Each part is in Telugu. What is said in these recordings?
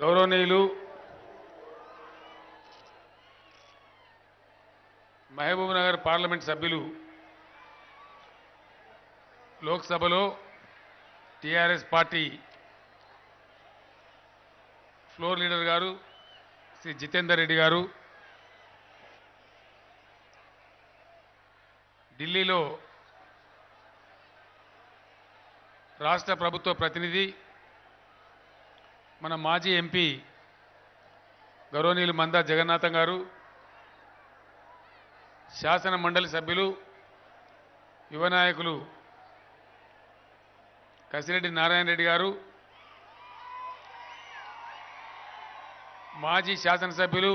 గౌరవనీయులు మహబూబ్నగర్ పార్లమెంట్ సభ్యులు లోక్సభలో టీఆర్ఎస్ పార్టీ ఫ్లోర్ లీడర్ గారు శ్రీ జితేందర్ రెడ్డి గారు ఢిల్లీలో రాష్ట్ర ప్రభుత్వ ప్రతినిధి మన మాజీ ఎంపీ గౌరవనీయులు మందా జగన్నాథం గారు, శాసన మండలి సభ్యులు యువ నాయకులు కసిరెడ్డి నారాయణ రెడ్డి గారు, మాజీ శాసనసభ్యులు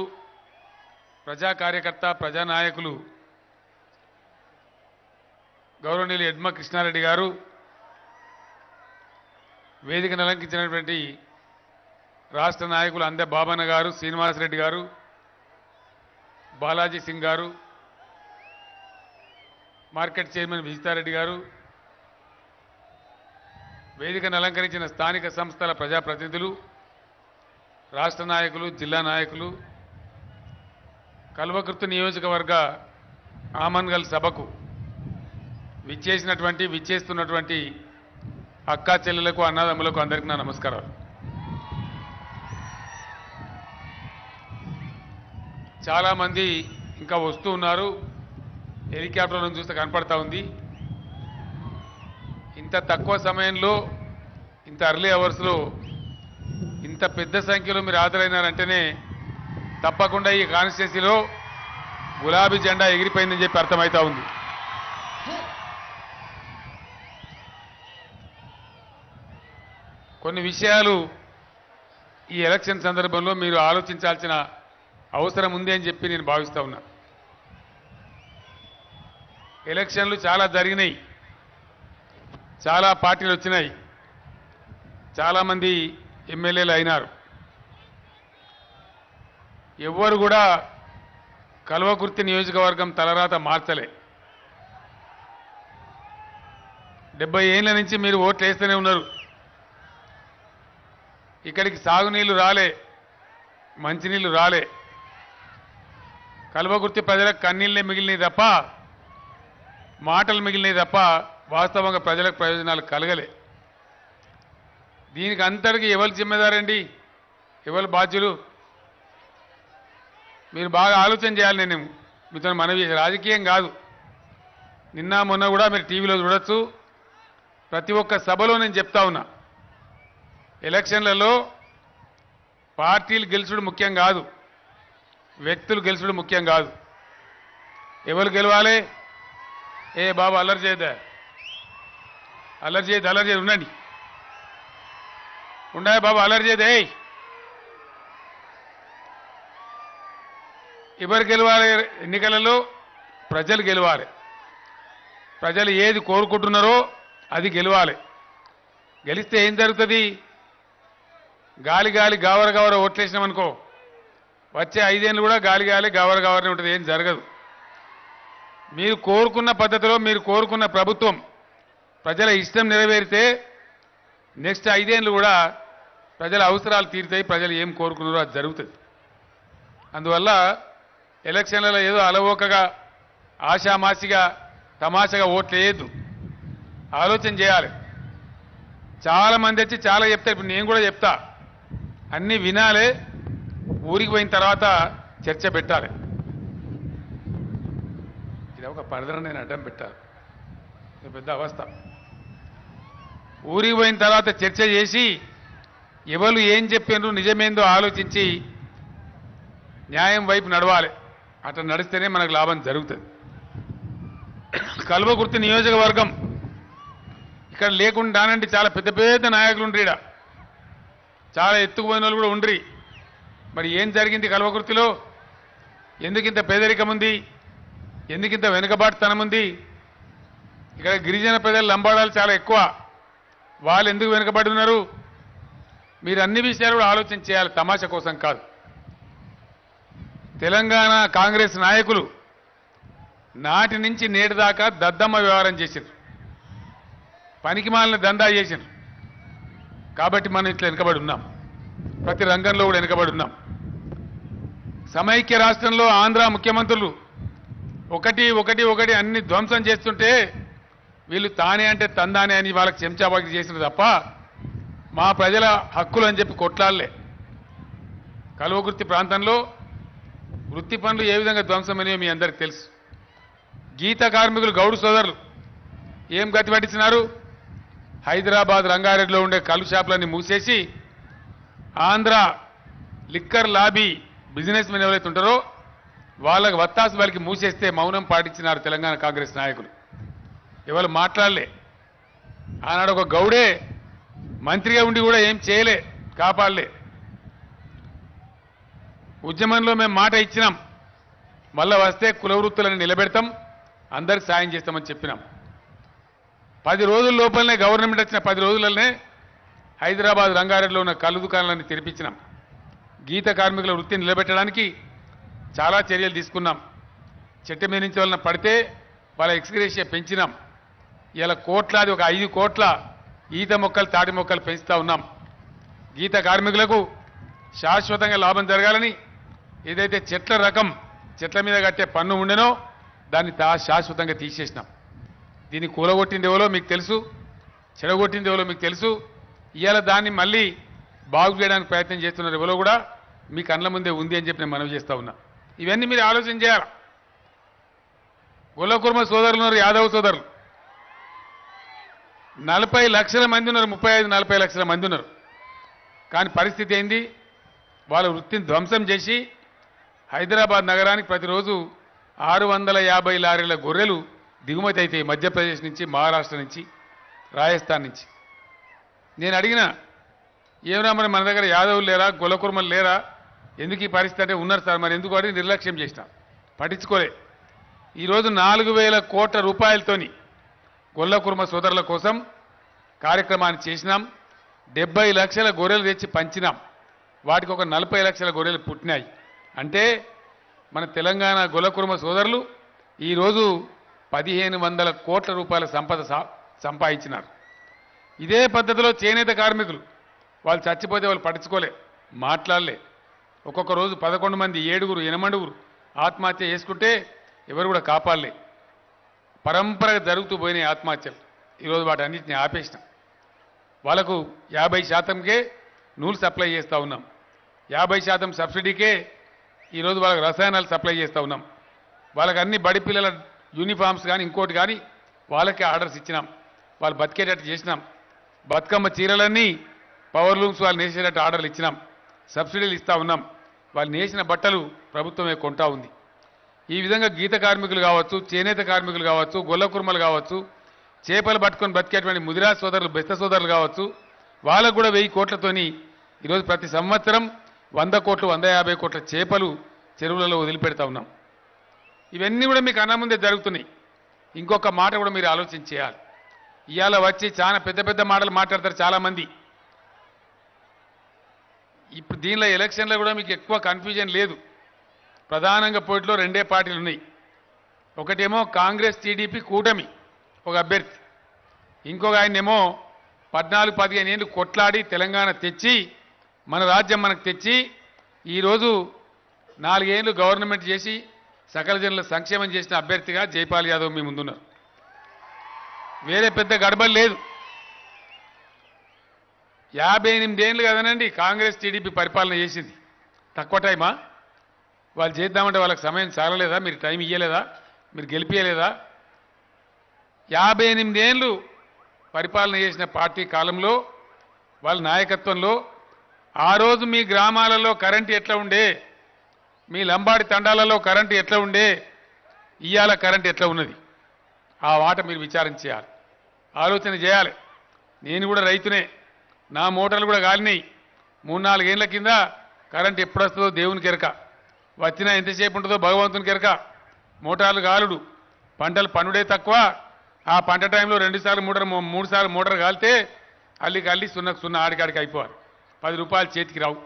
ప్రజా కార్యకర్త ప్రజానాయకులు గౌరవనీయులు యడ్మ కృష్ణారెడ్డి గారు, వేదికను అలంకరించినటువంటి రాష్ట్ర నాయకులు అందే బాబన్న గారు, శ్రీనివాసరెడ్డి గారు, బాలాజీ సింగ్ గారు, మార్కెట్ చైర్మన్ విజితారెడ్డి గారు, వేదికను అలంకరించిన స్థానిక సంస్థల ప్రజాప్రతినిధులు, రాష్ట్ర నాయకులు, జిల్లా నాయకులు, కల్వకుర్తి నియోజకవర్గ ఆమన్గల్ సభకు విచ్చేస్తున్నటువంటి అక్కా చెల్లెలకు, అన్నదమ్ములకు అందరికీ నా నమస్కారాలు. చాలామంది ఇంకా వస్తూ ఉన్నారు. హెలికాప్టర్ నుంచి చూస్తే కనపడతా ఉంది. ఇంత తక్కువ సమయంలో, ఇంత అర్లీ అవర్స్లో ఇంత పెద్ద సంఖ్యలో మీరు హాజరైనారంటేనే తప్పకుండా ఈ కాన్స్టిట్యున్సీలో గులాబీ జెండా ఎగిరిపోయిందని చెప్పి అర్థమవుతా ఉంది. కొన్ని విషయాలు ఈ ఎలక్షన్ సందర్భంలో మీరు ఆలోచించాల్సిన అవసరం ఉంది అని చెప్పి నేను భావిస్తా ఉన్నా. ఎలక్షన్లు చాలా జరిగినాయి, చాలా పార్టీలు వచ్చినాయి, చాలామంది ఎమ్మెల్యేలు అయినారు. ఎవ్వరు కూడా కల్వకుర్తి నియోజకవర్గం తలరాత మార్చలే. 70 ఏళ్ల నుంచి మీరు ఓట్లు వేస్తూనే ఉన్నారు. ఇక్కడికి సాగునీళ్లు రాలే, మంచినీళ్లు రాలే. కల్వకుర్తి ప్రజలకు కన్నీళ్ళే మిగిలినాయి తప్ప, మాటలు మిగిలినాయి తప్ప వాస్తవంగా ప్రజలకు ప్రయోజనాలు కలగలే. దీనికి అంతటికి ఎవరు జిమ్మెదారండి, ఎవరు బాధ్యులు? మీరు బాగా ఆలోచన చేయాలి. నేను మీతో మనవి, రాజకీయం కాదు. నిన్న మొన్న కూడా మీరు టీవీలో చూడొచ్చు. ప్రతి ఒక్క సభలో నేను చెప్తా ఉన్నా, ఎలక్షన్లలో పార్టీలు గెలుచుడు ముఖ్యం కాదు, వ్యక్తులు గెలుచుడు ముఖ్యం కాదు. ఎవరు గెలవాలి? ఏ బాబు అల్లరి చేయద్దా, అల్లరి చేయదు ఉండండి, ఉండే బాబు అల్లరి చేయదే. ఎవరు గెలవాలి ఎన్నికలలో? ప్రజలు గెలవాలి. ప్రజలు ఏది కోరుకుంటున్నారో అది గెలవాలి. గెలిస్తే ఏం జరుగుతుంది? గాలి గావర ఓట్లేసినామనుకో, వచ్చే 5 ఏళ్ళు కూడా గాలి గావరనే ఉంటుంది, ఏం జరగదు. మీరు కోరుకున్న పద్ధతిలో మీరు కోరుకున్న ప్రభుత్వం ప్రజల ఇష్టం నెరవేరితే నెక్స్ట్ 5 ఏళ్ళు కూడా ప్రజల అవసరాలు తీరుతాయి. ప్రజలు ఏం కోరుకున్నారో అది జరుగుతుంది. అందువల్ల ఎలక్షన్లలో ఏదో అలవోకగా, ఆషామాషిగా, తమాషగా ఓట్లు వేయద్దు. ఆలోచన చేయాలి. చాలామంది వచ్చి చాలా చెప్తారు. ఇప్పుడు నేను కూడా చెప్తా, అన్నీ వినాలి. ఊరికి పోయిన తర్వాత చర్చ పెట్టాలి. ఇది ఒక పరదన నేను అడ్డం పెట్టాలి, ఇది పెద్ద అవస్థ. ఊరికి పోయిన తర్వాత చర్చ చేసి ఎవరు ఏం చెప్పారు, నిజమేందో ఆలోచించి న్యాయం వైపు నడవాలి. అట్లా నడిస్తేనే మనకు లాభం జరుగుతుంది. కల్వకుర్తి నియోజకవర్గం ఇక్కడ లేకుండానండి, చాలా పెద్ద పెద్ద నాయకులు ఉండ్రి, చాలా ఎత్తుకుపోయిన వాళ్ళు కూడా ఉండ్రి. మరి ఏం జరిగింది కల్వకుర్తిలో? ఎందుకింత పేదరికం ఉంది? ఎందుకింత వెనుకబాటుతనం ఉంది? ఇక్కడ గిరిజన ప్రజల లంబాడాలు చాలా ఎక్కువ. వాళ్ళు ఎందుకు వెనుకబడి ఉన్నారు? మీరు అన్ని విషయాలు కూడా ఆలోచన చేయాలి, తమాషా కోసం కాదు. తెలంగాణ కాంగ్రెస్ నాయకులు నాటి నుంచి నేటి దాకా దద్దమ్మ వ్యవహారం చేశారు, పనికిమాలిన దందా చేశారు. కాబట్టి మనం ఇట్లా వెనుకబడి ఉన్నాం. ప్రతి రంగంలో కూడా వెనుకబడి ఉన్నాం. సమైక్య రాష్ట్రంలో ఆంధ్ర ముఖ్యమంత్రులు ఒకటి ఒకటి ఒకటి అన్ని ధ్వంసం చేస్తుంటే వీళ్ళు తానే అంటే తందానే అని వాళ్ళకి చెంచాబాకి చేసిన తప్ప మా ప్రజల హక్కులు అని చెప్పి కొట్లాడలే. కల్వకుర్తి ప్రాంతంలో వృత్తి పనులు ఏ విధంగా ధ్వంసమనేవి మీ అందరికీ తెలుసు. గీత కార్మికులు గౌడు సోదరులు ఏం గతి పట్టించినారు? హైదరాబాద్ రంగారెడ్డిలో ఉండే కళ్ళు షాపులన్నీ మూసేసి Andhra liquor lobby business men ఎవరైతే ఉంటారో వాళ్ళకి వత్తాసు వాళ్ళకి మూసేస్తే మౌనం పాటించినారు తెలంగాణ కాంగ్రెస్ నాయకులు. ఎవరు మాట్లాడలే. ఆనాడు ఒక గౌడే మంత్రిగా ఉండి కూడా ఏం చేయలే, కాపాడలే. ఉద్యమంలో మేము మాట ఇచ్చినాం, మళ్ళా వస్తే కుల వృత్తులను నిలబెడతాం, అందరికి సాయం చేస్తామని చెప్పినాం. 10 రోజుల లోపలనే గవర్నమెంట్ వచ్చిన 10 రోజులనే హైదరాబాద్ రంగారెడ్డిలో ఉన్న కళ్ళు దుకాణాలన్నీ తెరిపించినాం. గీత కార్మికుల వృత్తిని నిలబెట్టడానికి చాలా చర్యలు తీసుకున్నాం. చెట్టు మీద నుంచి వాళ్ళని పడితే వాళ్ళ ఎక్స్గ్రేషియా పెంచినాం. ఇలా కోట్లాది ఒక 5 కోట్ల ఈత మొక్కలు తాటి మొక్కలు పెంచుతా ఉన్నాం. గీత కార్మికులకు శాశ్వతంగా లాభం జరగాలని ఏదైతే చెట్ల మీద కట్టే పన్ను ఉండేనో దాన్ని శాశ్వతంగా తీసేసినాం. దీన్ని కూలగొట్టింది ఎవరో మీకు తెలుసు, చెడగొట్టింది ఎవరో మీకు తెలుసు. ఇవాళ దాన్ని మళ్ళీ బాగు చేయడానికి ప్రయత్నం చేస్తున్నారు ఎవరో కూడా మీ కళ్ళ ముందే ఉంది అని చెప్పి నేను మనవి చేస్తా ఉన్నా. ఇవన్నీ మీరు ఆలోచన చేయాలి. గొల్లకుర్మ సోదరులు ఉన్నారు, యాదవ్ సోదరులు 40 లక్షల మంది ఉన్నారు, 35-40 లక్షల మంది ఉన్నారు. కానీ పరిస్థితి ఏంది? వాళ్ళ వృత్తిని ధ్వంసం చేసి హైదరాబాద్ నగరానికి ప్రతిరోజు 650 లారీల గొర్రెలు దిగుమతి అవుతాయి మధ్యప్రదేశ్ నుంచి, మహారాష్ట్ర నుంచి, రాజస్థాన్ నుంచి. నేను అడిగిన ఏమన్నా మరి మన దగ్గర యాదవులు లేరా, గొల్లకుర్మలు లేరా, ఎందుకు ఈ పరిస్థితి అంటే ఉన్నారు సార్. మరి ఎందుకు అడిగి నిర్లక్ష్యం చేసినా, పట్టించుకోలే. ఈరోజు 4,000 కోట్ల రూపాయలతోని గొల్లకుర్మ సోదరుల కోసం కార్యక్రమాన్ని చేసినాం. 70 లక్షల గొర్రెలు తెచ్చి పంచినాం. వాటికి ఒక 40 లక్షల గొర్రెలు పుట్టినాయి. అంటే మన తెలంగాణ గొల్లకుర్మ సోదరులు ఈరోజు 1,500 కోట్ల రూపాయల సంపద సంపాదించినారు. ఇదే పద్ధతిలో చేనేత కార్మికులు వాళ్ళు చచ్చిపోతే వాళ్ళు పట్టించుకోలే, మాట్లాడలే. ఒక్కొక్క రోజు 11 మంది, 7గురు, 8 ఆత్మహత్య చేసుకుంటే ఎవరు కూడా కాపాడలే. పరంపరగా జరుగుతూ పోయినాయి ఆత్మహత్యలు. ఈరోజు వాటన్నిటిని ఆపేసినాం. వాళ్ళకు 50%కే నూలు సప్లై చేస్తూ ఉన్నాం. 50% సబ్సిడీకే ఈరోజు వాళ్ళకి రసాయనాలు సప్లై చేస్తూ ఉన్నాం. వాళ్ళకి అన్ని బడి పిల్లల యూనిఫామ్స్ కానీ ఇంకోటి కానీ వాళ్ళకే ఆర్డర్స్ ఇచ్చినాం. వాళ్ళు బతికేటట్టు చేసినాం. బతుకమ్మ చీరలన్నీ పవర్ లూమ్స్ వాళ్ళు నేసేటట్టు ఆర్డర్లు ఇచ్చినాం. సబ్సిడీలు ఇస్తూ ఉన్నాం. వాళ్ళు నేసిన బట్టలు ప్రభుత్వమే కొంటా ఉంది. ఈ విధంగా గీత కార్మికులు కావచ్చు, చేనేత కార్మికులు కావచ్చు, గొల్లకుర్మలు కావచ్చు, చేపలు పట్టుకొని బతికేటువంటి ముదిరా సోదరులు, బెస్త సోదరులు కావచ్చు, వాళ్ళకు కూడా 1000 కోట్లతోని ఈరోజు ప్రతి సంవత్సరం 100 కోట్లు, 150 కోట్ల చేపలు చెరువులలో వదిలిపెడతా ఉన్నాం. ఇవన్నీ కూడా మీకు అన్న ముందే జరుగుతున్నాయి. ఇంకొక మాట కూడా మీరు ఆలోచన చేయాలి. ఇవాళ వచ్చి చాలా పెద్ద పెద్ద మాటలు మాట్లాడతారు చాలామంది. ఇప్పుడు దీనిలో ఎలక్షన్లో కూడా మీకు ఎక్కువ కన్ఫ్యూజన్ లేదు. ప్రధానంగా పోటీలో 2 పార్టీలు ఉన్నాయి. ఒకటేమో కాంగ్రెస్ టీడీపీ కూటమి ఒక అభ్యర్థి, ఇంకొక ఆయనేమో 14-15 ఏళ్ళు కొట్లాడి తెలంగాణ తెచ్చి మన రాజ్యం మనకు తెచ్చి ఈరోజు 4 ఏళ్ళు గవర్నమెంట్ చేసి సకల జనుల సంక్షేమం చేసిన అభ్యర్థిగా జైపాల్ యాదవ్ మీ ముందున్నారు. వేరే పెద్ద గడబడి లేదు. 58 ఏళ్ళు కదనండి కాంగ్రెస్ టీడీపీ పరిపాలన చేసింది. తక్కువ టైమా? వాళ్ళు చేద్దామంటే వాళ్ళకి సమయం చాలలేదా? మీరు టైం ఇవ్వలేదా? మీరు గెలిపియలేదా? 58 ఏళ్ళు పరిపాలన చేసిన పార్టీ కాలంలో వాళ్ళ నాయకత్వంలో ఆ రోజు మీ గ్రామాలలో కరెంటు ఎట్లా ఉండే, మీ లంబాడి తండాలలో కరెంటు ఎట్లా ఉండే, ఇవాళ కరెంటు ఎట్లా ఉన్నది? ఆ మాట మీరు విచారం చేయాలి, ఆలోచన చేయాలి. నేను కూడా రైతునే, నా మోటార్లు కూడా కాలినాయి. 3-4 ఏళ్ల కింద కరెంట్ ఎప్పుడు వస్తుందో దేవునికి ఎరక, వచ్చినా ఎంతసేపు ఉంటుందో భగవంతునికి ఎరక. మోటార్లు కాలుడు, పంటలు పనుడే తక్కువ. ఆ పంట టైంలో 2 సార్లు మోటార్ 3 సార్లు మోటార్ కాలితే అల్లి 0 ఆడికాడికి అయిపోవాలి. 10 రూపాయలు చేతికి రావు.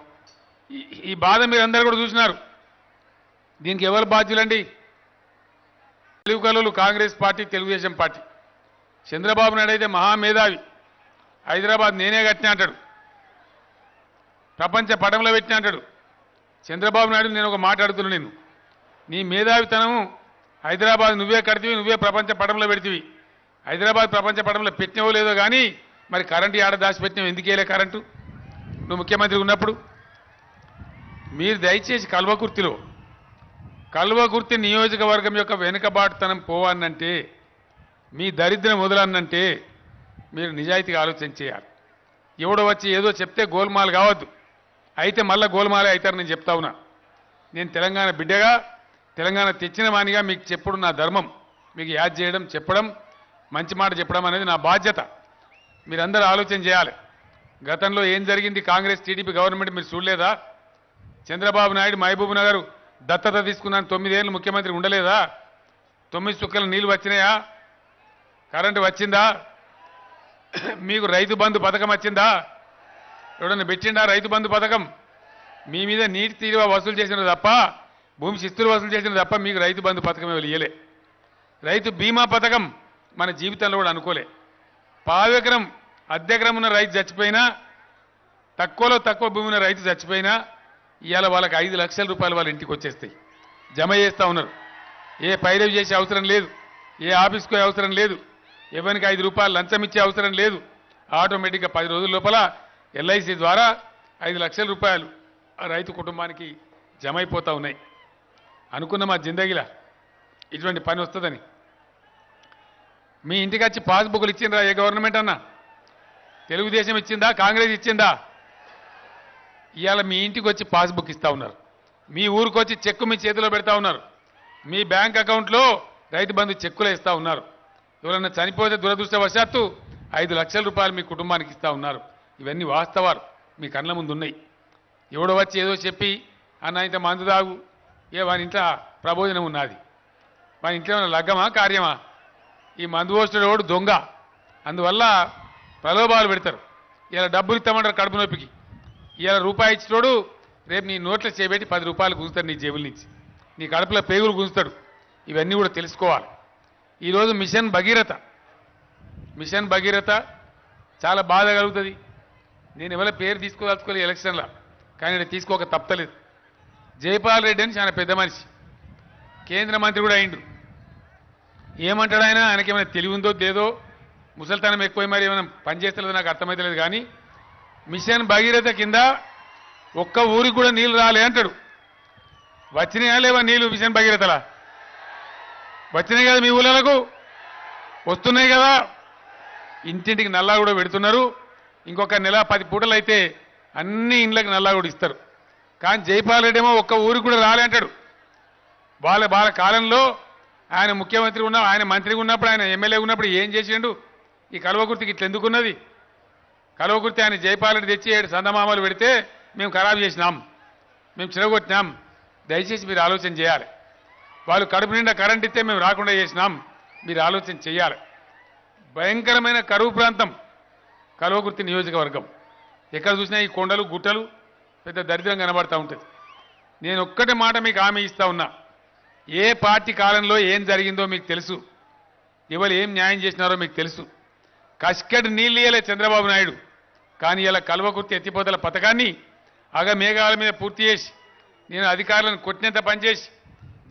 ఈ బాధ మీరు అందరూ కూడా చూసినారు. దీనికి ఎవరు బాధ్యులండి? తెలుగు కళలు కాంగ్రెస్ పార్టీ, తెలుగుదేశం పార్టీ. చంద్రబాబు నాయుడు అయితే మహామేధావి, హైదరాబాద్ నేనే కట్టినా అంటాడు. ప్రపంచ పటంలో పెట్టిన అంటాడు. చంద్రబాబు నాయుడు నేను ఒక మాట అడుగుతున్నా, నేను నీ మేధావితనం హైదరాబాద్ నువ్వే కడితివి, నువ్వే ప్రపంచ పటంలో పెడితివి. హైదరాబాద్ ప్రపంచ పటంలో పెట్టినవో లేదో కానీ మరి కరెంటు ఆడ దాచిపెట్టినావు, ఎందుకేలే కరెంటు నువ్వు ముఖ్యమంత్రి ఉన్నప్పుడు? మీరు దయచేసి కల్వకుర్తి నియోజకవర్గం యొక్క వెనుకబాటుతనం పోవాలంటే, మీ దరిద్రం వదలన్నంటే మీరు నిజాయితీగా ఆలోచన చేయాలి. ఎవడో వచ్చి ఏదో చెప్తే గోల్మాల్ కావద్దు, అయితే మళ్ళీ గోల్మాలే అవుతారు. నేను చెప్తా ఉన్నా, నేను తెలంగాణ బిడ్డగా, తెలంగాణ తెచ్చిన వానిగా మీకు చెప్పుడు నా ధర్మం. మీకు యాద్ చేయడం, చెప్పడం, మంచి మాట చెప్పడం అనేది నా బాధ్యత. మీరందరూ ఆలోచన చేయాలి. గతంలో ఏం జరిగింది? కాంగ్రెస్ టీడీపీ గవర్నమెంట్ మీరు చూడలేదా? చంద్రబాబు నాయుడు మహబూబ్ నగర్ దత్తత తీసుకున్నాను, 9 ఏళ్ళు ముఖ్యమంత్రి ఉండలేదా? 9 చుక్కల నీళ్లు వచ్చినాయా? కరెంటు వచ్చిందా? మీకు రైతు బంధు పథకం వచ్చిందా? ఎవడన్నా పెట్టిండా రైతు బంధు పథకం? మీ మీద నీటి తీరువ వసూలు చేసినది తప్ప, భూమి శిస్తులు వసూలు చేసినది తప్ప మీకు రైతు బంధు పథకం ఇవ్వలే. రైతు బీమా పథకం మన జీవితంలో కూడా అనుకోలే. పావెకరం అద్దెకరం ఉన్న రైతు చచ్చిపోయినా, తక్కువలో తక్కువ భూమి ఉన్న రైతు చచ్చిపోయినా ఇవాళ వాళ్ళకి 5 లక్షల రూపాయలు వాళ్ళ ఇంటికి వచ్చేస్తాయి, జమ చేస్తూ ఉన్నారు. ఏ పైరవి చేసే అవసరం లేదు, ఏ ఆఫీస్కు అవసరం లేదు, ఎవరికి 5 రూపాయలు లంచం ఇచ్చే అవసరం లేదు. ఆటోమేటిక్గా 10 రోజుల లోపల ఎల్ఐసి ద్వారా 5 లక్షల రూపాయలు ఆ రైతు కుటుంబానికి జమ అయిపోతూ ఉన్నాయి. అనుకున్న మా జిందగీలా ఇటువంటి పని వస్తుందని. మీ ఇంటికి వచ్చి పాస్బుక్లు ఇచ్చిండ్రా ఏ గవర్నమెంట్ అన్నా? తెలుగుదేశం ఇచ్చిందా? కాంగ్రెస్ ఇచ్చిందా? ఇవాళ మీ ఇంటికి వచ్చి పాస్బుక్ ఇస్తూ ఉన్నారు, మీ ఊరికి వచ్చి చెక్కు మీ చేతిలో పెడతా ఉన్నారు, మీ బ్యాంక్ అకౌంట్లో రైతు బంధు చెక్కులు ఇస్తూ ఉన్నారు. ఎవరన్నా చనిపోతే దురదృష్టవశాత్తు 5 లక్షల రూపాయలు మీ కుటుంబానికి ఇస్తూ ఉన్నారు. ఇవన్నీ వాస్తవాలు మీ కళ్ళ ముందు ఉన్నాయి. ఎవడో వచ్చి ఏదో చెప్పి అన్న ఇంత మందు తాగు, వాని ఇంట్లో ప్రబోధనం ఉన్నది, వాని ఇంట్లో ఏమైనా లగ్గమా కార్యమా? ఈ మందు పోస్తుడు దొంగ, అందువల్ల ప్రలోభాలు పెడతారు. ఇలా డబ్బులు ఇస్తామంటారు కడుపు నొప్పికి. ఇలా రూపాయి ఇచ్చినోడు రేపు నీ నోట్లో చేపెట్టి 10 రూపాయలు గుంజుతాడు నీ జేబుల నుంచి, నీ కడుపులో పేగులు గుంజుతాడు. ఇవన్నీ కూడా తెలుసుకోవాలి. ఈరోజు మిషన్ భగీరథ చాలా బాధ కలుగుతుంది. నేను ఎవరి పేరు తీసుకోదలుచుకోలేదు ఎలక్షన్లో, కానీ ఇక్కడ తీసుకోక తప్పలేదు. జైపాల్ రెడ్డి అని చాలా పెద్ద మనిషి, కేంద్ర మంత్రి కూడా అయిండు. ఏమంటాడు ఆయన? ఆయనకేమైనా తెలివి ఉందో లేదో, ముసలితనం ఎక్కువ మరి ఏమైనా పనిచేస్తలేదో నాకు అర్థమైతలేదు. కానీ మిషన్ భగీరథ కింద ఒక్క ఊరికి కూడా నీళ్లు రాలే అంటాడు. వచ్చినాయా లేవా నీళ్లు? మిషన్ భగీరథలా వచ్చినాయి కదా, మీ ఊళ్ళకు వస్తున్నాయి కదా. ఇంటింటికి నల్లా కూడా పెడుతున్నారు. ఇంకొక నెల 10 పూటలు అయితే అన్ని ఇండ్లకు నల్లా కూడా ఇస్తారు. కానీ జైపాల్ రెడ్డి ఏమో ఒక్క ఊరికి కూడా రాలే అంటాడు. వాళ్ళ కాలంలో ఆయన ముఖ్యమంత్రి ఆయన మంత్రిగా ఉన్నప్పుడు, ఆయన ఎమ్మెల్యే ఉన్నప్పుడు ఏం చేసిండు? ఈ కల్వకుర్తికి ఇట్లా ఎందుకున్నది? కల్వకుర్తి ఆయన జైపాల్ రెడ్డి తెచ్చి 7 సందమామలు పెడితే మేము ఖరాబు చేసినాం, మేము చిరగొట్టినాం. దయచేసి మీరు ఆలోచన చేయాలి. వాళ్ళు కడుపు నిండా కరెంట్ ఇస్తే మేము రాకుండా చేసినాం, మీరు ఆలోచన చేయాలి. భయంకరమైన కరువు ప్రాంతం కల్వకుర్తి నియోజకవర్గం. ఎక్కడ చూసినా ఈ కొండలు గుట్టలు పెద్ద దరిద్రం కనబడతా ఉంటుంది. నేను ఒక్కటే మాట మీకు హామీ ఇస్తా ఉన్నా, ఏ పార్టీ కాలంలో ఏం జరిగిందో మీకు తెలుసు, ఎవరు ఏం న్యాయం చేసినారో మీకు తెలుసు. కష్కడ్ నీళ్ళు ఇయ్యలే చంద్రబాబు నాయుడు, కానీ ఇలా కల్వకుర్తి ఎత్తిపోతల పథకాన్ని మేఘాల మీద పూర్తి చేసి, నేను అధికారులను కొట్టినంత పనిచేసి,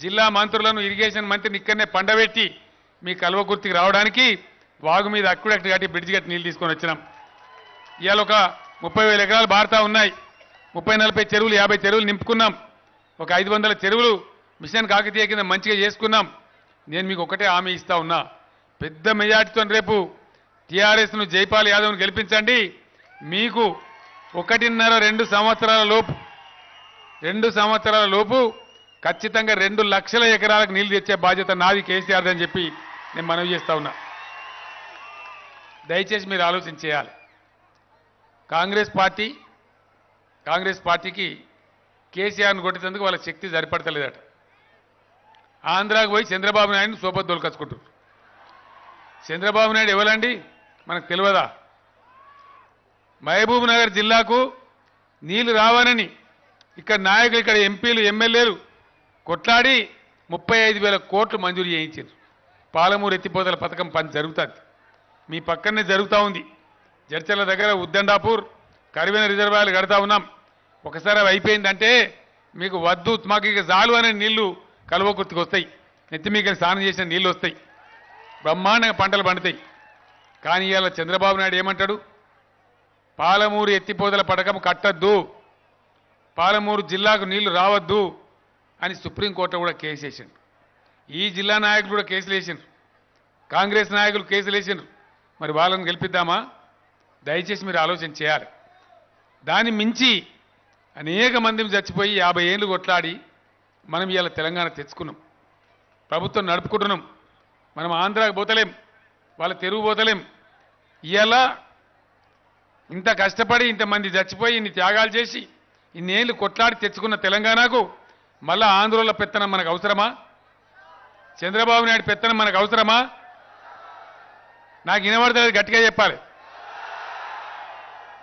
జిల్లా మంత్రులను ఇరిగేషన్ మంత్రిని ఇక్కడనే పండబెట్టి మీ కల్వకుర్తికి రావడానికి వాగు మీద అక్కుడెక్టు కట్టి బ్రిడ్జ్ కట్టి నీళ్ళు తీసుకొని వచ్చినాం. ఇవాళ ఒక 30,000 ఎకరాలు బారుతా ఉన్నాయి. 30-40 చెరువులు, 50 చెరువులు నింపుకున్నాం. ఒక 500 చెరువులు మిషన్ కాకతీయ కింద మంచిగా చేసుకున్నాం. నేను మీకు ఒకటే హామీ ఇస్తా ఉన్నా, పెద్ద మెజార్టీతో రేపు టీఆర్ఎస్ను జైపాల్ యాదవ్ను గెలిపించండి. మీకు 1.5-2 సంవత్సరాల లోపు ఖచ్చితంగా 2 లక్షల ఎకరాలకు నీళ్లు తెచ్చే బాధ్యత నాది, కేసీఆర్ అని చెప్పి నేను మనవి చేస్తా ఉన్నా. దయచేసి మీరు ఆలోచన చేయాలి. కాంగ్రెస్ పార్టీకి కేసీఆర్ను కొట్టేందుకు వాళ్ళ శక్తి సరిపడతలేదట. ఆంధ్రాకు పోయి చంద్రబాబు నాయుడిని సోపత్ దొలకచ్చుకుంటారు. చంద్రబాబు నాయుడు ఎవరండి మనకు తెలియదా? మహబూబ్ నగర్ జిల్లాకు నీళ్లు రావాలని ఇక్కడ నాయకులు, ఇక్కడ ఎంపీలు, ఎమ్మెల్యేలు కొట్లాడి 35,000 కోట్లు మంజూరు చేయించారు. పాలమూరు ఎత్తిపోతల పథకం పని జరుగుతుంది, మీ పక్కనే జరుగుతూ ఉంది. జడ్చర్ల దగ్గర ఉద్దండాపూర్ కరివెన రిజర్వాయర్లు కడతా ఉన్నాం. ఒకసారి అవి అయిపోయిందంటే మీకు వద్దు మాకు ఇక చాలు అనే నీళ్లు కలువకుర్తికి వస్తాయి, నెత్తి మీకు స్నానం చేసిన నీళ్లు వస్తాయి, బ్రహ్మాండంగా పంటలు పండుతాయి. కానీ ఇవాళ చంద్రబాబు నాయుడు ఏమంటాడు? పాలమూరు ఎత్తిపోతల పథకం కట్టద్దు, పాలమూరు జిల్లాకు నీళ్లు రావద్దు అని సుప్రీంకోర్టులో కూడా కేసు వేసిండు. ఈ జిల్లా నాయకులు కూడా కేసులు వేసిండ్రు, కాంగ్రెస్ నాయకులు కేసులు వేసిండ్రు. మరి వాళ్ళని గెలిపిద్దామా? దయచేసి మీరు ఆలోచన చేయాలి. దాన్ని మించి అనేక మంది చచ్చిపోయి 50 ఏళ్ళు కొట్లాడి మనం ఇవాళ తెలంగాణ తెచ్చుకున్నాం, ప్రభుత్వం నడుపుకుంటున్నాం. మనం ఆంధ్రాకి పోతలేం, వాళ్ళ తెరువు పోతలేం. ఇవాళ ఇంత కష్టపడి ఇంతమంది చచ్చిపోయి ఇన్ని త్యాగాలు చేసి ఇన్నేళ్ళు కొట్లాడి తెచ్చుకున్న తెలంగాణకు మళ్ళా ఆంధ్రుల పెత్తనం మనకు అవసరమా? చంద్రబాబు నాయుడు పెత్తనం మనకు అవసరమా? నాకు వినబడతలేదు, గట్టిగా చెప్పాలి.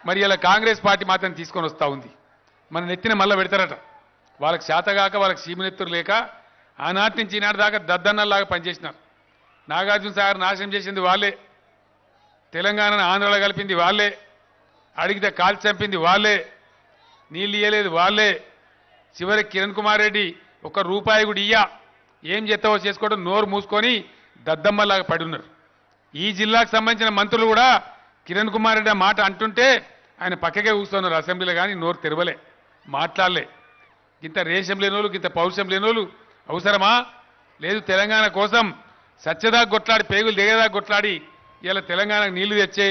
మరి ఇలా కాంగ్రెస్ పార్టీ మాత్రం తీసుకొని వస్తూ ఉంది, మన నెత్తిన మళ్ళా పెడతారట. వాళ్ళకి శాతగాక వాళ్ళకి సీమనెత్తురు లేక ఆనాటి నుంచి ఈనాటి దాకా దద్దన్నల్లాగా పనిచేసినారు. నాగార్జున సాగర్ నాశనం చేసింది వాళ్ళే, తెలంగాణను ఆంధ్రలో కలిపింది వాళ్ళే, అడిగితే కాల్చి చంపింది వాళ్ళే, నీళ్ళు ఇయ్యలేదు వాళ్ళే. చివరికి కిరణ్ కుమార్ రెడ్డి ₹1 కూడా ఇయ్యా, ఏం చేస్తావో చేసుకోవడం నోరు మూసుకొని దద్దమ్మలాగా పడి ఉన్నారు. ఈ జిల్లాకు సంబంధించిన మంత్రులు కూడా కిరణ్ కుమార్ రెడ్డి మాట అంటుంటే ఆయన పక్కకే కూర్చున్నారు అసెంబ్లీలో, కానీ నోరు తెరవలే, మాట్లాడలే. ఇంత రేషం లేనోళ్ళు, ఇంత పౌరుషం లేనోళ్ళు అవసరమా? లేదు, తెలంగాణ కోసం సత్యదాకా కొట్లాడి పేగులు దిగేదాకా కొట్లాడి ఇలా తెలంగాణకు నీళ్లు తెచ్చే,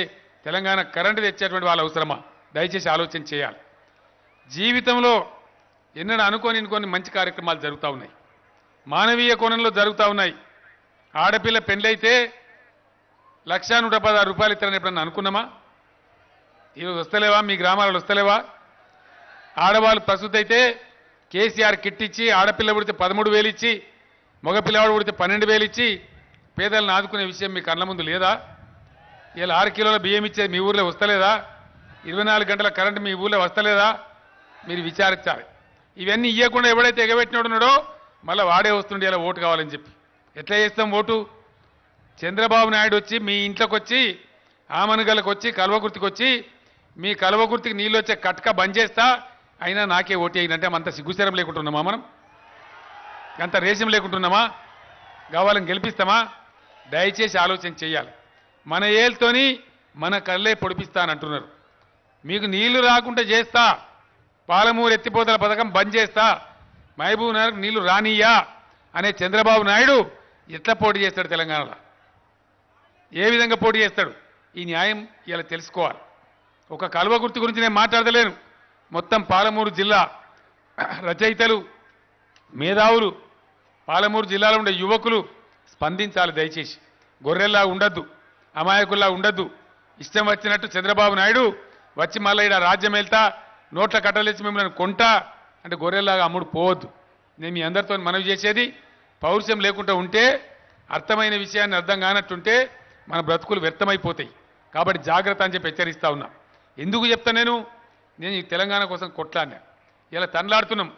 తెలంగాణ కరెంటు తెచ్చేటువంటి వాళ్ళు అవసరమా? దయచేసి ఆలోచన చేయాలి. జీవితంలో ఎన్నడూ అనుకోని మంచి కార్యక్రమాలు జరుగుతూ ఉన్నాయి, మానవీయ కోణంలో జరుగుతూ ఉన్నాయి. ఆడపిల్ల పెళ్ళైతే ₹1,116 ఇస్తారని ఎప్పుడన్నా అనుకున్నామా? ఈరోజు వస్తలేవా? మీ గ్రామాలలో వస్తలేవా? ఆడవాళ్ళు ప్రస్తుతం అయితే కేసీఆర్ కిట్ ఇచ్చి ఆడపిల్ల పుడితే 13,000 ఇచ్చి, మగపిల్లవాడు పుడితే 12,000 ఇచ్చి పేదలను ఆదుకునే విషయం మీ కళ్ళ ముందు లేదా? ఇలా 6 కిలోల బియ్యం ఇచ్చేది మీ ఊర్లో వస్తలేదా? 24 గంటల కరెంటు మీ ఊర్లో వస్తలేదా? మీరు విచారించాలి. ఇవన్నీ ఇవ్వకుండా ఎవడైతే ఎగబెట్టినాడున్నాడో మళ్ళీ వాడే వస్తుండే ఇలా ఓటు కావాలని చెప్పి. ఎట్లా చేస్తాం ఓటు? చంద్రబాబు నాయుడు వచ్చి మీ ఇంట్లోకి వచ్చి, ఆమనగలకు వచ్చి, కల్వకుర్తికి వచ్చి, మీ కల్వకుర్తికి నీళ్ళు వచ్చే కట్క బంద్ చేస్తా, అయినా నాకే ఓటు వేయనంటే అంత సిగ్గుశరం లేకుంటున్నామా? మనం అంత రేషం లేకుంటున్నామా? కావాలని గెలిపిస్తామా? దయచేసి ఆలోచన చేయాలి. మన ఏళ్ళతోని మన కళ్ళే పొడిపిస్తానంటున్నారు. మీకు నీళ్లు రాకుండా చేస్తా, పాలమూరు ఎత్తిపోతల పథకం బంద్ చేస్తా, మహబూబ్ నగర్కు నీళ్లు రానియ్యా అనే చంద్రబాబు నాయుడు ఎట్లా పోటీ చేస్తాడు? తెలంగాణలో ఏ విధంగా పోటీ చేస్తాడు? ఈ న్యాయం ఇలా తెలుసుకోవాలి. ఒక కల్వకుర్తి గురించి నేను మాట్లాడలేను, మొత్తం పాలమూరు జిల్లా రచయితలు, మేధావులు, పాలమూరు జిల్లాలో ఉండే యువకులు స్పందించాలి. దయచేసి గొర్రెల్లా ఉండద్దు, అమాయకుల్లా ఉండద్దు. ఇష్టం వచ్చినట్టు చంద్రబాబు నాయుడు వచ్చి మళ్ళీ ఇక్కడ రాజ్యం వెళ్తా, నోట్ల కట్టలేసి మిమ్మల్ని కొంటా అంటే గొర్రెల్లాగా అమ్ముడు పోవద్దు. నేను మీ అందరితో మనవి చేసేది, పౌరుషం లేకుండా ఉంటే, అర్థమైన విషయాన్ని అర్థం కానట్టుంటే మన బ్రతుకులు వ్యర్థమైపోతాయి. కాబట్టి జాగ్రత్త అని చెప్పి హెచ్చరిస్తా ఉన్నా. ఎందుకు చెప్తా? నేను ఈ తెలంగాణ కోసం కొట్లాడినా, ఇలా తనలాడుతున్నాం.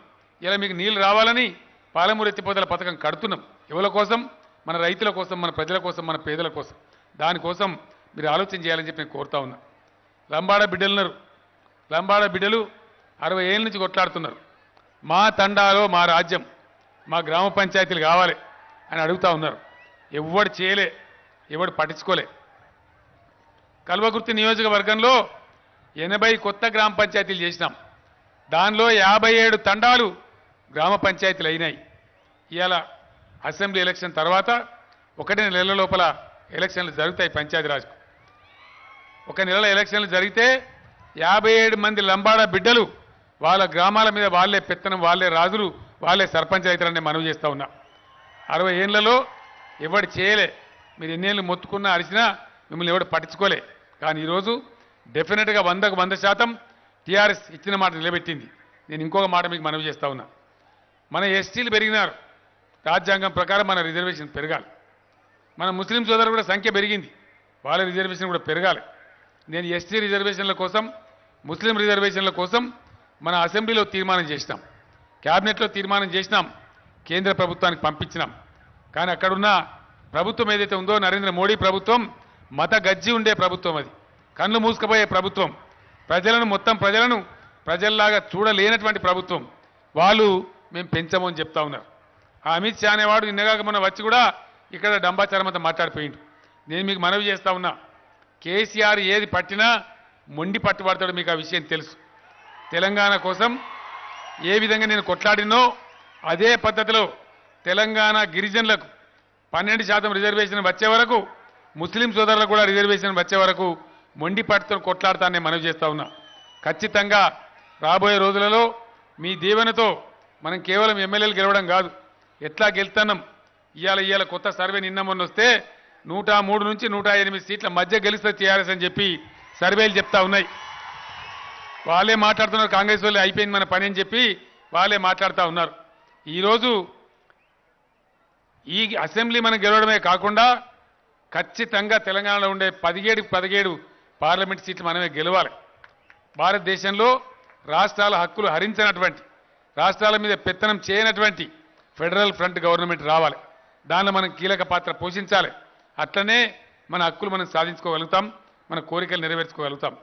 ఇలా మీకు నీళ్ళు రావాలని పాలమూరు ఎత్తిపోతల పథకం కడుతున్నాం. ఎవరి కోసం? మన రైతుల కోసం, మన ప్రజల కోసం, మన పేదల కోసం. దానికోసం మీరు ఆలోచన చేయాలని చెప్పి నేను కోరుతా ఉన్నా. లంబాడ బిడ్డలున్నారు, లంబాడ బిడ్డలు 60 ఏళ్ళ నుంచి కొట్లాడుతున్నారు. మా తండాలో మా రాజ్యం, మా గ్రామ పంచాయతీలు కావాలి అని అడుగుతా ఉన్నారు. ఎవడు చేయలే, ఎవడు పట్టించుకోలే. కల్వకుర్తి నియోజకవర్గంలో 80 కొత్త గ్రామ పంచాయతీలు చేసినాం. దానిలో 57 తండాలు గ్రామ పంచాయతీలు అయినాయి. ఇవాళ అసెంబ్లీ ఎలక్షన్ తర్వాత 1 నెల లోపల ఎలక్షన్లు జరుగుతాయి. పంచాయతీరాజ్కు 1 నెల ఎలక్షన్లు జరిగితే 57 మంది లంబాడ బిడ్డలు వాళ్ళ గ్రామాల మీద వాళ్ళే పెత్తనం, వాళ్ళే రాజులు, వాళ్ళే సర్పంచ్ అవుతారని మనవి చేస్తా ఉన్నా. 60 ఏళ్లలో ఎవడు చేయలే. మీరు ఎన్నేళ్ళు మొత్తుకున్నా అరిచినా మిమ్మల్ని ఎవడు పట్టించుకోలే. కానీ ఈరోజు డెఫినెట్గా 100కు 100% టీఆర్ఎస్ ఇచ్చిన మాట నిలబెట్టింది. నేను ఇంకొక మాట మీకు మనవి చేస్తా ఉన్నా. మన ఎస్టీలు పెరిగినారు, రాజ్యాంగం ప్రకారం మన రిజర్వేషన్ పెరగాలి. మన ముస్లిం సోదరుల కూడా సంఖ్య పెరిగింది, వాళ్ళ రిజర్వేషన్ కూడా పెరగాలి. నేను ఎస్టీ రిజర్వేషన్ల కోసం, ముస్లిం రిజర్వేషన్ల కోసం మన అసెంబ్లీలో తీర్మానం చేసినాం, క్యాబినెట్లో తీర్మానం చేసినాం, కేంద్ర ప్రభుత్వానికి పంపించినాం. కానీ అక్కడున్న ప్రభుత్వం ఏదైతే ఉందో, నరేంద్ర మోడీ ప్రభుత్వం మత గజ్జి ఉండే ప్రభుత్వం, అది కళ్ళు మూసుకుపోయే ప్రభుత్వం. ప్రజలను, మొత్తం ప్రజలను ప్రజల్లాగా చూడలేనటువంటి ప్రభుత్వం. వాళ్ళు మేము పెంచము అని చెప్తా ఉన్నారు. ఆ అమిత్ షా అనేవాడు నిన్నగాక మొన్న వచ్చి కూడా ఇక్కడ డంబాచారమంతా మాట్లాడిపోయిండు. నేను మీకు మనవి చేస్తా ఉన్నా, కేసీఆర్ ఏది పట్టినా మొండి పట్టుబడతాడు. మీకు ఆ విషయం తెలుసు. తెలంగాణ కోసం ఏ విధంగా నేను కొట్లాడినో అదే పద్ధతిలో తెలంగాణ గిరిజనులకు 12% రిజర్వేషన్ వచ్చే వరకు, ముస్లిం సోదరులకు కూడా రిజర్వేషన్ వచ్చే వరకు మొండి పట్టుతో కొట్లాడతానని మనవి చేస్తా ఉన్నా. ఖచ్చితంగా రాబోయే రోజులలో మీ దీవెనతో మనం కేవలం ఎమ్మెల్యేలు గెలవడం కాదు, ఎట్లా గెలుతున్నాం. ఇవాళ కొత్త సర్వే నిన్న మొన్న వస్తే 103 నుంచి 108 సీట్ల మధ్య గెలిస్తే టీఆర్ఎస్ అని చెప్పి సర్వేలు చెప్తా ఉన్నాయి. వాళ్ళే మాట్లాడుతున్నారు, కాంగ్రెస్ వాళ్ళు అయిపోయింది మన పని అని చెప్పి వాళ్ళే మాట్లాడుతూ ఉన్నారు. ఈరోజు ఈ అసెంబ్లీ మనం గెలవడమే కాకుండా ఖచ్చితంగా తెలంగాణలో ఉండే 17 పార్లమెంట్ సీట్లు మనమే గెలవాలి. భారతదేశంలో రాష్ట్రాల హక్కులు హరించినటువంటి, రాష్ట్రాల మీద పెత్తనం చేయనటువంటి ఫెడరల్ ఫ్రంట్ గవర్నమెంట్ రావాలి. దానిలో మనం కీలక పాత్ర పోషించాలి. అట్లనే మన హక్కులు మనం సాధించుకోగలుగుతాం, మన కోరికలు నెరవేర్చుకోగలుగుతాం.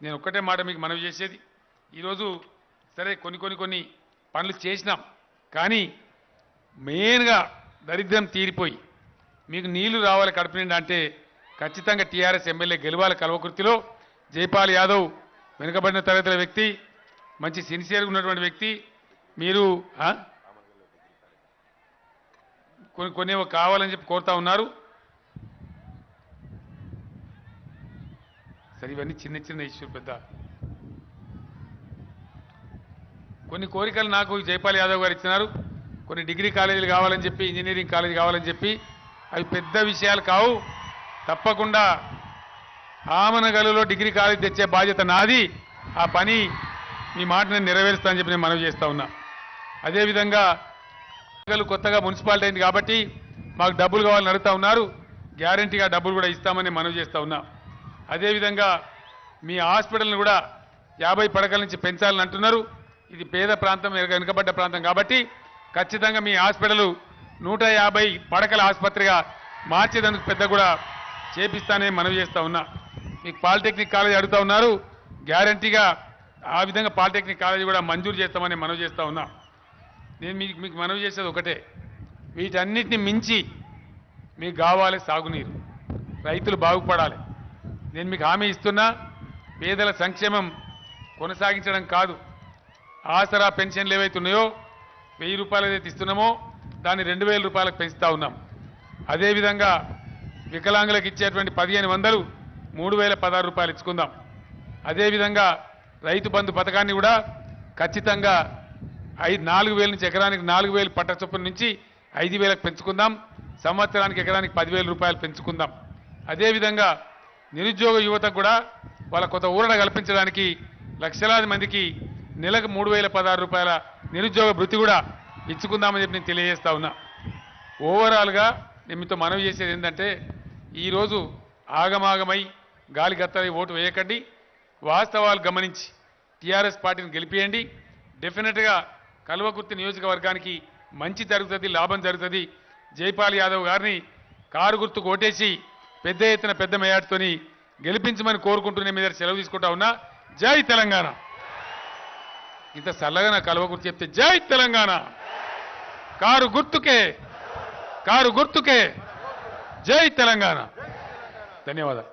నేను ఒక్కటే మాట మీకు మనవి చేసేది, ఈరోజు సరే కొన్ని పనులు చేసినాం, కానీ మెయిన్గా దరిద్రం తీరిపోయి మీకు నీళ్లు రావాలి కడుపు నిండా అంటే ఖచ్చితంగా టీఆర్ఎస్ ఎమ్మెల్యే గెలవాలి. కల్వకుర్తిలో జైపాల్ యాదవ్ వెనుకబడిన తరగతుల వ్యక్తి, మంచి సిన్సియర్గా ఉన్నటువంటి వ్యక్తి. మీరు కొన్ని కావాలని చెప్పి కోరుతా ఉన్నారు. సరే, ఇవన్నీ చిన్న ఇష్యూ, పెద్ద కొన్ని కోరికలు నాకు జైపాల్ యాదవ్ గారు ఇచ్చినారు. కొన్ని డిగ్రీ కాలేజీలు కావాలని చెప్పి, ఇంజనీరింగ్ కాలేజీ కావాలని చెప్పి, అవి పెద్ద విషయాలు కావు. తప్పకుండా ఆమనగలులో డిగ్రీ కాలేజీ తెచ్చే బాధ్యత నాది. ఆ పని మీ మాట నేను నెరవేరుస్తానని చెప్పి నేను మనవి చేస్తా ఉన్నా. అదేవిధంగా కొత్తగా మున్సిపాలిటీ అయింది కాబట్టి మాకు డబ్బులు కావాలని అడుగుతా ఉన్నారు. గ్యారంటీగా డబ్బులు కూడా ఇస్తామని మనవి చేస్తా ఉన్నా. అదేవిధంగా మీ హాస్పిటల్ని కూడా 50 పడకల నుంచి పెంచాలని అంటున్నారు. ఇది పేద ప్రాంతం, వెనుకబడ్డ ప్రాంతం కాబట్టి ఖచ్చితంగా మీ హాస్పిటల్ 150 పడకల ఆసుపత్రిగా మార్చేందుకు పెద్ద కూడా చేపిస్తానని మనవి చేస్తా ఉన్నా. మీకు పాలిటెక్నిక్ కాలేజీ అడుగుతా ఉన్నారు, గ్యారంటీగా ఆ విధంగా పాలిటెక్నిక్ కాలేజీ కూడా మంజూరు చేస్తామని మనవి చేస్తా ఉన్నా. నేను మీకు మనవి చేసేది ఒకటే, వీటన్నిటిని మించి మీకు కావాలి సాగునీరు, రైతులు బాగుపడాలి. నేను మీకు హామీ ఇస్తున్నా, పేదల సంక్షేమం కొనసాగించడం కాదు, ఆసరా పెన్షన్లు ఏవైతున్నాయో 1000 రూపాయలు ఏదైతే ఇస్తున్నామో దాన్ని 2000 రూపాయలకు పెంచుతా ఉన్నాం. అదేవిధంగా వికలాంగులకు ఇచ్చేటువంటి 1500 3016 రూపాయలు ఇచ్చుకుందాం. అదేవిధంగా రైతు బంధు పథకాన్ని కూడా ఖచ్చితంగా 4000 నుంచి ఎకరానికి 4000 పట్ట చొప్పున నుంచి 5000కు పెంచుకుందాం. సంవత్సరానికి ఎకరానికి 10,000 రూపాయలు పెంచుకుందాం. అదేవిధంగా నిరుద్యోగ యువతకు కూడా వాళ్ళ కొత్త ఊరట కల్పించడానికి లక్షలాది మందికి నెలకు 3016 రూపాయల నిరుద్యోగ భృతి కూడా ఇచ్చుకుందామని చెప్పి నేను తెలియజేస్తా ఉన్నా. ఓవరాల్గా నేను మీతో మనవి చేసేది ఏంటంటే, ఈరోజు ఆగమాగమై గాలి గత్తరై ఓటు వేయకండి, వాస్తవాలు గమనించి టీఆర్ఎస్ పార్టీని గెలిపియండి. డెఫినెట్గా కల్వకుర్తి నియోజకవర్గానికి మంచి జరుగుతుంది, లాభం జరుగుతుంది. జైపాల్ యాదవ్ గారిని కారు గుర్తుకు ఓటేసి పెద్ద ఎత్తున పెద్ద మేయాటితోని గెలిపించమని కోరుకుంటూనే మీ దగ్గర సెలవు తీసుకుంటా ఉన్నా. జై తెలంగాణ. ఇంత చల్లగా నా కల్వకుర్తి చెప్తే జై తెలంగాణ. కారు గుర్తుకే జై తెలంగాణ. ధన్యవాదాలు.